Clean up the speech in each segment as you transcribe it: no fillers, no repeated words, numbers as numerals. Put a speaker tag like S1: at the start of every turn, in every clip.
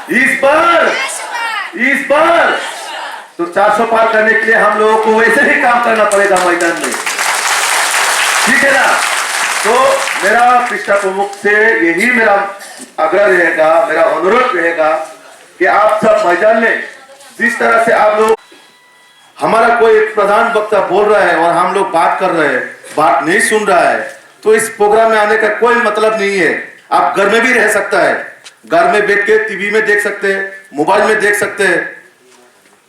S1: इस बार तो 400 पार करने के लिए हम लोगों को वैसे ही काम करना पड़ेगा मैदान में, ठीक है ना। तो मेरा पृष्ठा प्रमुख से यही मेरा आग्रह रहेगा, मेरा अनुरोध रहेगा कि आप सब मैदान में जिस तरह से आप लोग, हमारा कोई प्रधान वक्ता बोल रहा है और हम लोग बात कर रहे हैं, बात नहीं सुन रहा है, तो इस प्रोग्राम में आने का कोई मतलब नहीं है। आप घर में भी रह सकता है, घर में बैठ के टीवी में देख सकते हैं, मोबाइल में देख सकते हैं,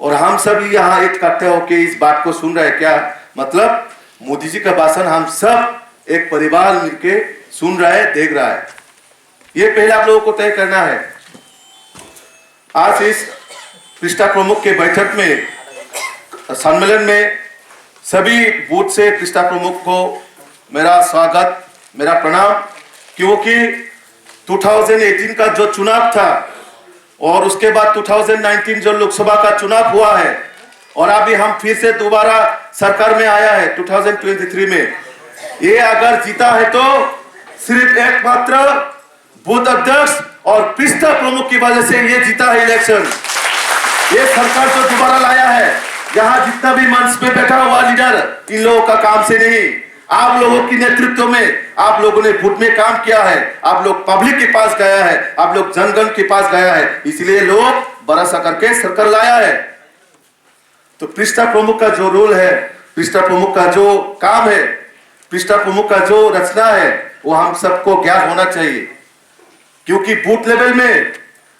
S1: और हम सब यहाँ इकट्ठे होके इस बात को सुन रहे हैं। क्या मतलब मोदी जी का भाषण हम सब एक परिवार मिलके सुन रहा है, देख रहा है। ये पहले आप लोगों को तय करना है। आज इस पृष्ठा प्रमुख के बैठक में, सम्मेलन में सभी बूथ से पृष्ठा प्रमुख को मेरा स्वागत, मेरा प्रणाम। क्योंकि 2018 का जो चुनाव था और उसके बाद 2019 जो लोकसभा का चुनाव हुआ है, और अभी हम फिर से दोबारा सरकार में आया है 2023 में, ये अगर जीता है तो सिर्फ एकमात्र बूथ अध्यक्ष और पृष्ठा प्रमुख की वजह से ये जीता है इलेक्शन। ये सरकार जो दोबारा लाया है, यहाँ जितना भी मंच पे बैठा हुआ लीडर, इन लोगों का काम से नहीं, आप लोगों की नेतृत्व में आप लोगों ने बूथ में काम किया है, आप लोग पब्लिक के पास गया है, आप लोग जनगण के पास गया है, इसलिए लोग भरोसा करके सरकार लाया है। तो पृष्ठा प्रमुख का जो रोल है, पृष्ठा प्रमुख का जो काम है, पृष्ठा प्रमुख का जो रचना है, वो हम सबको ज्ञान होना चाहिए। क्योंकि बूथ लेवल में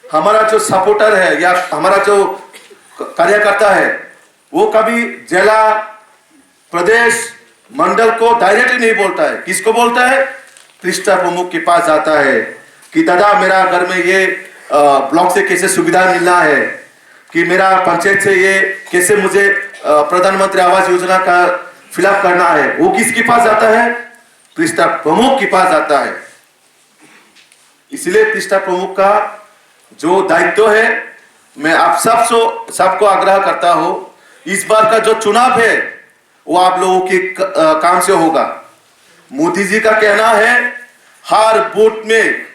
S1: हमारा जो सपोर्टर है या हमारा जो कार्यकर्ता है, वो कभी जिला, प्रदेश, मंडल को डायरेक्टली नहीं बोलता है। किसको बोलता है? पृष्ठा प्रमुख के पास जाता है कि दादा मेरा घर में ये ब्लॉक से कैसे सुविधा मिलना है, कि मेरा पंचायत से ये कैसे मुझे प्रधानमंत्री आवास योजना का फिलअप करना है। वो किसके पास जाता है? पृष्ठा प्रमुख के पास जाता है। इसलिए पृष्ठा प्रमुख का जो दायित्व है, मैं आप सबको आग्रह करता हूं, इस बार का जो चुनाव है वो आप लोगों के काम से होगा। मोदी जी का कहना है हर बूथ में